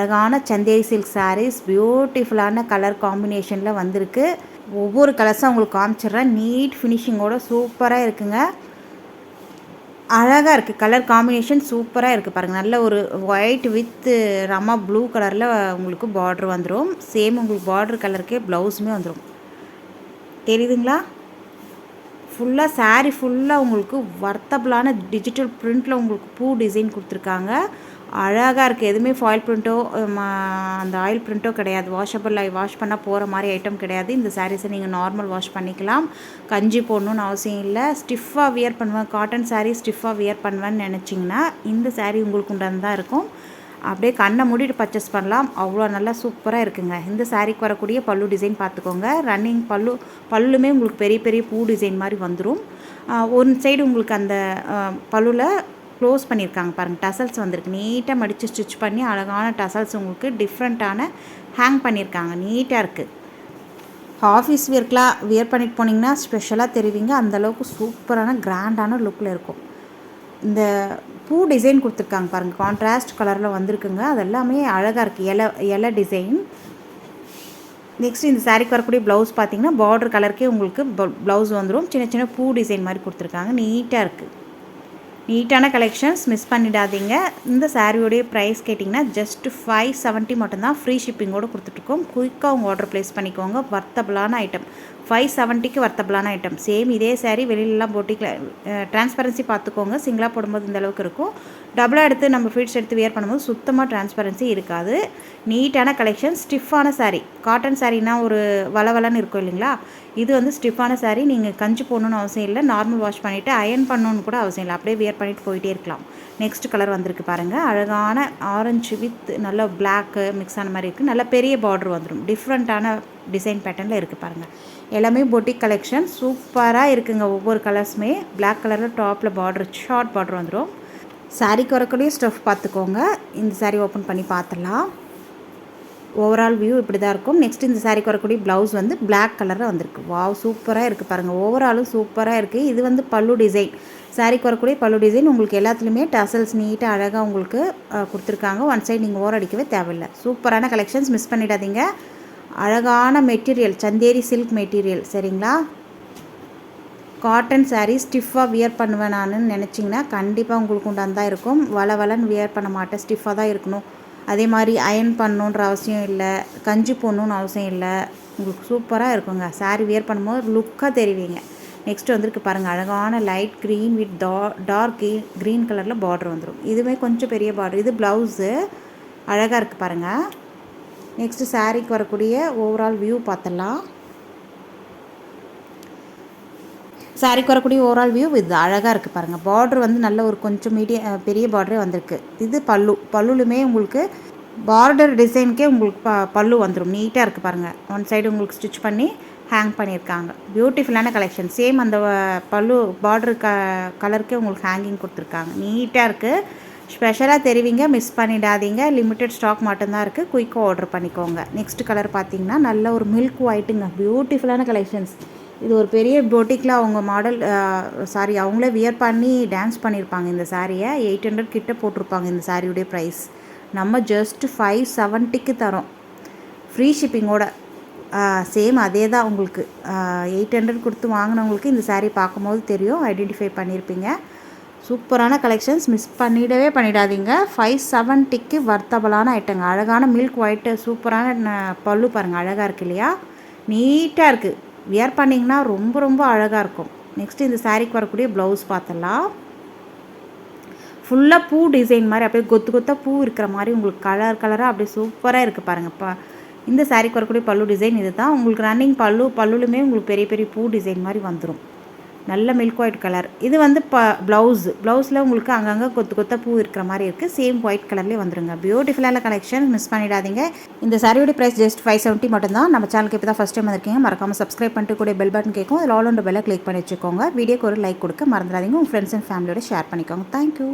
அழகான சந்தேரி சில்க் சாரீஸ் பியூட்டிஃபுல்லான கலர் காம்பினேஷனில் வந்திருக்கு. ஒவ்வொரு கலர்ஸும் உங்களுக்கு காமிச்சிடுறேன். நீட் ஃபினிஷிங்கோட சூப்பராக இருக்குங்க. அழகாக இருக்குது. கலர் காம்பினேஷன் சூப்பராக இருக்குது பாருங்கள். நல்ல ஒரு ஒயிட் வித் ரமா ப்ளூ கலரில் உங்களுக்கு பார்ட்ரு வந்துடும். சேம் உங்களுக்கு பார்ட்ரு கலருக்கே ப்ளவுஸுமே வந்துடும். தெரியுதுங்களா? ஃபுல்லாக சாரீ ஃபுல்லாக உங்களுக்கு வர்த்தபிளான டிஜிட்டல் பிரிண்டில் உங்களுக்கு பூ டிசைன் கொடுத்துருக்காங்க. அழகாக இருக்குது. எதுவுமே ஃபாயில் பிரிண்ட்டோ அந்த ஆயில் பிரிண்ட்டோ கிடையாது. வாஷபிள் வாஷ் பண்ணால் போகிற மாதிரி ஐட்டம் கிடையாது. இந்த சாரீஸை நீங்கள் நார்மல் வாஷ் பண்ணிக்கலாம். கஞ்சி போடணுன்னு அவசியம் இல்லை. ஸ்டிஃபாக வியர் பண்ணுவேன், காட்டன் சாரீ ஸ்டிஃபாக வியர் பண்ணுவேன்னு நினச்சிங்கன்னா இந்த சாரீ உங்களுக்கு உண்டான தான் இருக்கும். அப்படியே கண்ணை மூடிட்டு பர்ச்சேஸ் பண்ணலாம். அவ்வளோ நல்லா சூப்பராக இருக்குங்க. இந்த சாரீக்கு வரக்கூடிய பல்லு டிசைன் பார்த்துக்கோங்க. ரன்னிங் பல்லுமே உங்களுக்கு பெரிய பெரிய பூ டிசைன் மாதிரி வந்துடும். ஒன் சைடு உங்களுக்கு அந்த பல்லுவில் க்ளோஸ் பண்ணியிருக்காங்க பாருங்கள். டசல்ஸ் வந்திருக்கு. நீட்டாக மடித்து ஸ்டிச் பண்ணி அழகான டசல்ஸ் உங்களுக்கு டிஃப்ரெண்ட்டான ஹேங் பண்ணியிருக்காங்க. நீட்டாக இருக்குது. ஆஃபீஸ் வியர்க்கெலாம் வியர் பண்ணிட்டு போனீங்கன்னா ஸ்பெஷலாக தெரிவிங்க. அந்தளவுக்கு சூப்பரான கிராண்டான லுக்கில் இருக்கும். இந்த பூ டிசைன் கொடுத்துருக்காங்க பாருங்கள். கான்ட்ராஸ்ட் கலரில் வந்திருக்குங்க. அது எல்லாமே அழகாக இருக்குது. இலை டிசைன். நெக்ஸ்ட் இந்த சாரீக்கு வரக்கூடிய ப்ளவுஸ் பார்த்திங்கன்னா பார்டர் கலருக்கே உங்களுக்கு ப்ளவுஸ் வந்துடும். சின்ன சின்ன பூ டிசைன் மாதிரி கொடுத்துருக்காங்க. நீட்டாக இருக்குது. நீட்டான கலெக்ஷன்ஸ் மிஸ் பண்ணிடாதீங்க. இந்த சாரியோடைய ப்ரைஸ் கேட்டிங்கன்னா ஜஸ்ட் 570 மட்டும்தான். ஃப்ரீ ஷிப்பிங்கோடு கொடுத்துட்ருக்கோம். குயிக்காக உங்கள் ஆர்டர் ப்ளேஸ் பண்ணிக்கோங்க. வர்த்தபிளான ஐட்டம். 570க்கு வர்த்தபிளான ஐட்டம். சேம் இதே சாரீ வெளியிலலாம் போட்டிக்கில் டிரான்ஸ்பரன்சி பார்த்துக்கோங்க. சிங்கிளாக போடும்போது இந்த அளவுக்கு இருக்கும். டபுளாக எடுத்து நம்ம ஃபீட்ஸ் எடுத்து வியர் பண்ணும்போது சுத்தமாக டிரான்ஸ்பரன்சி இருக்காது. நீட்டான கலெக்ஷன். ஸ்டிஃபான சாரீ. காட்டன் சாரீனா ஒரு வளவலன்னு இருக்கும் இல்லைங்களா? இது வந்து ஸ்டிஃபான சாரீ. நீங்கள் கஞ்சி போடணுன்னு அவசியம் இல்லை. நார்மல் வாஷ் பண்ணிவிட்டு அயன் பண்ணணுன்னு கூட அவசியம் இல்லை. அப்படியே வியர் பண்ணிட்டு போயிட்டே இருக்கலாம். நெக்ஸ்ட் கலர் வந்திருக்கு பாருங்கள். அழகான ஆரஞ்சு வித் நல்ல பிளாக்கு மிக்ஸ் ஆன மாதிரி இருக்குது. நல்ல பெரிய பார்டர் வந்துடும். டிஃப்ரெண்ட்டான டிசைன் பேட்டர்னில் இருக்குது பாருங்கள். எல்லாமே பொட்டிக் கலெக்ஷன். சூப்பராக இருக்குங்க. ஒவ்வொரு கலர்ஸுமே பிளாக் கலரில் டாப்பில் பார்டர் ஷார்ட் பார்டர் வந்துடும். சாரீக்கு வரக்கூடிய ஸ்டஃப் பார்த்துக்கோங்க. இந்த சாரீ ஓப்பன் பண்ணி பார்த்துடலாம். ஓவரால் வியூ இப்படி தான் இருக்கும். நெக்ஸ்ட் இந்த சாரீக்கு வரக்கூடிய ப்ளவுஸ் வந்து பிளாக் கலரில் வந்திருக்கு. வாவ் சூப்பராக இருக்குது பாருங்கள். ஓவராலும் சூப்பராக இருக்குது. இது வந்து பல்லு டிசைன். சாரீக்கு வரக்கூடிய பல்லு டிசைன் உங்களுக்கு எல்லாத்துலேயுமே டசல்ஸ் நீட்டாக அழகாக உங்களுக்கு கொடுத்துருக்காங்க. ஒன் சைடு நீங்கள் ஓர அடிக்கவே தேவையில்லை. சூப்பரான கலெக்ஷன்ஸ் மிஸ் பண்ணிடாதீங்க. அழகான மெட்டீரியல் சந்தேரி சில்க் மெட்டீரியல். சரிங்களா? காட்டன் சாரீ ஸ்டிஃபாக வியர் பண்ணுவேன் நான் நினச்சிங்கன்னா கண்டிப்பாக உங்களுக்கு உண்டான் தான் இருக்கும். வளன்னு வியர் பண்ண மாட்டேன். ஸ்டிஃபாக தான் இருக்கணும். அதே மாதிரி அயன் பண்ணணுன்ற அவசியம் இல்லை. கஞ்சி போடணுன்னு அவசியம் இல்லை. உங்களுக்கு சூப்பராக இருக்குங்க. சாரீ வியர் பண்ணும்போது லுக்காக தெரிவிங்க. நெக்ஸ்ட் வந்துருக்கு பாருங்கள். அழகான light green with dark green கலரில் பார்டர் வந்துடும். இதுவுமே கொஞ்சம் பெரிய பார்டர். இது ப்ளவுஸு. அழகாக இருக்குது பாருங்கள். நெக்ஸ்ட்டு சாரீக்கு வரக்கூடிய ஓவரால் வியூ பார்த்துடலாம். சாரீக்கு வரக்கூடிய ஓவரால் வியூ இது அழகாக இருக்குது பாருங்கள். பார்டர் வந்து நல்ல ஒரு கொஞ்சம் பெரிய பார்டரே வந்திருக்கு. இது பல்லுலுமே உங்களுக்கு பார்டர் டிசைனுக்கே உங்களுக்கு பல்லு வந்துடும். நீட்டாக இருக்குது பாருங்கள். ஒன் சைடு உங்களுக்கு ஸ்டிச் பண்ணி ஹேங் பண்ணியிருக்காங்க. பியூட்டிஃபுல்லான கலெக்ஷன். சேம் அந்த பல்லு பார்டர் கலருக்கே உங்களுக்கு ஹேங்கிங் கொடுத்துருக்காங்க. நீட்டாக இருக்குது. ஸ்பெஷலாக தெரிவிங்க. மிஸ் பண்ணிடாதீங்க. லிமிட்டட் ஸ்டாக் மட்டும்தான் இருக்குது. குயிக்காக ஆர்டர் பண்ணிக்கோங்க. நெக்ஸ்ட் கலர் பார்த்திங்கன்னா நல்ல ஒரு மில்க் ஒயிட்டுங்க. பியூட்டிஃபுல்லான கலெக்ஷன்ஸ். இது ஒரு பெரிய பொட்டிக்கில் அவங்க அவங்களே வியர் பண்ணி டான்ஸ் பண்ணியிருப்பாங்க. இந்த சாரியை 800 கிட்ட போட்டிருப்பாங்க. இந்த சாரியுடைய ப்ரைஸ் நம்ம ஜஸ்ட் 570க்கு தரோம். ஃப்ரீ ஷிப்பிங்கோட. சேம் அதே தான் உங்களுக்கு 800 கொடுத்து வாங்கினவங்களுக்கு இந்த சாரீ பார்க்கும்போது தெரியும். ஐடென்டிஃபை பண்ணியிருப்பீங்க. சூப்பரான கலெக்ஷன்ஸ் மிஸ் பண்ணிடாதீங்க. 570க்கு வர்த்தபிளான ஐட்டங்க. அழகான மில்க் ஒயிட்டு சூப்பரான பல்லு பாருங்கள். அழகாக இருக்குது இல்லையா? நீட்டாக இருக்குது. வியர் பண்ணிங்கன்னா ரொம்ப ரொம்ப அழகாக இருக்கும். நெக்ஸ்ட் இந்த சாரீக்கு வரக்கூடிய ப்ளவுஸ் பார்த்துடலாம். ஃபுல்லாக பூ டிசைன் மாதிரி அப்படியே கொத்தாக பூ இருக்கிற மாதிரி உங்களுக்கு கலராக அப்படியே சூப்பராக இருக்குது பாருங்கள். இந்த சாரீக்கு வரக்கூடிய பல்லு டிசைன் இது தான். உங்களுக்கு ரன்னிங் பல்லுலுமே உங்களுக்கு பெரிய பெரிய பூ டிசைன் மாதிரி வந்துடும். நல்ல மில்க் ஒயிட் கலர். இது வந்து ப்ளவுஸில் உங்களுக்கு அங்கங்கே கொத்தாக பூ இருக்கிற மாதிரி இருக்குது. சேம் ஒயிட் கலர்லேயே வந்துருங்க. பியூட்டிஃபுல்லான கலெக்ஷன் மிஸ் பண்ணிடாதீங்க. இந்த சாரியோட ப்ரைஸ் ஜஸ்ட் 570 மட்டும்தான். நம்ம சேனலுக்கு இப்போ தான் ஃபஸ்ட் டைம் வந்திருக்கீங்க. மறக்காமல் சப்ஸ்கிரைப் பண்ணிட்டு கூட பெல் பட்டன் கேட்கும். அதில் ஆல் ஒன் பெல்லை கிளிக் பண்ணி வச்சுக்கோங்க. வீடியோக்கு ஒரு லைக் கொடுக்க மறந்துடாதீங்க. உங்கள் ஃப்ரெண்ட்ஸ் அண்ட் ஃபேமிலியோட ஷேர் பண்ணிக்கோங்க. தேங்க்யூ.